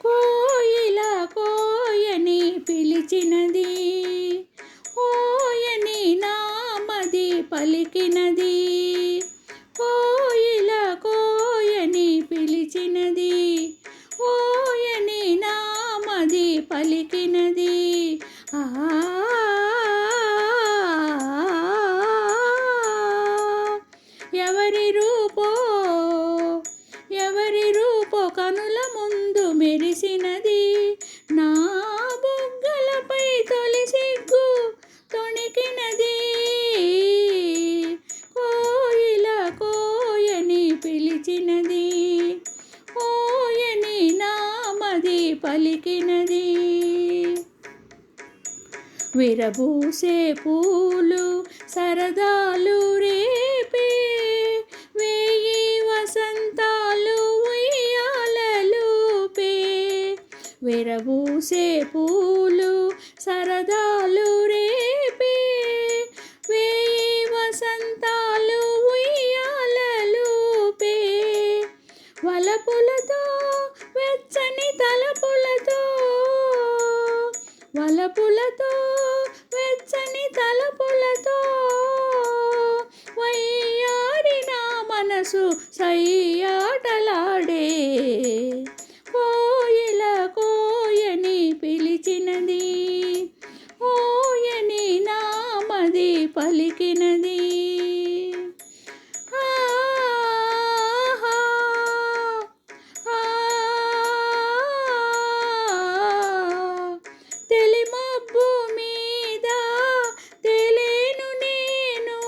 కోయిల కోయని పిలిచినది, ఓయని నామది పలికినది. కోయిల కోయని పిలిచినది, ఓయని నామది పలికినది. ఆ ఎవరి రూపో ఎవరి రూపో కనుల ముందు మెరిసినది. నా బుగ్గలపై తొలి సిగ్గు తొణికినది. కోయిల కోయని పిలిచినది, ఓయని నామది పలికినది. విరబూసే పూలు సరదాలు రేపే, వేయి వసంతాలు ఉయ్యాలలూపే. విరబూసే పూలు సరదాలు రేపే, వేయి వసంతాలు ఉయ్యాలలూపే. వలపులతో వెచ్చని తలపులతో, వలపులతో వెచ్చని తలపులతో, వయ్యారి నా మనసు సయ్యాటలాడే. కోయిల కోయని పిలిచినది, ఓయని నామది పలికినది. తెలిమబ్బు మీద తేలేను నేను,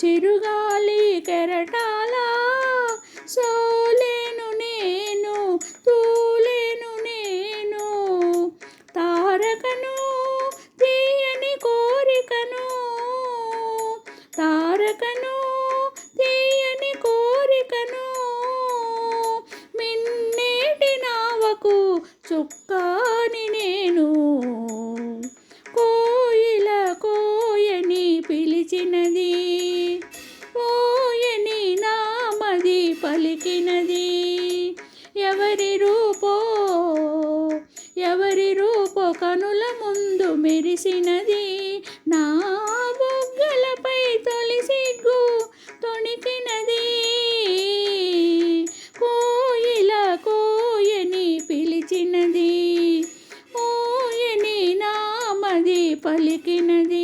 చిరుగాలి కెరటాల సోలేను నేను, తూలేను నేను. తారకను తీయని కోరికను, తారకను తీయని కోరికను, మిన్నేటి నావకు చుక్కాని నేను. కోయిల కోయని పిలిచినది, ఓయని నామది పలికినది. ఎవరి రూపో ఎవరి రూపో కనుల ముందు మెరిసినది. నా బుగ్గలపై తొలి సిగ్గు తొణికినది. కోయిల కోయని పిలిచినది, ఓయని నామది పలికినది.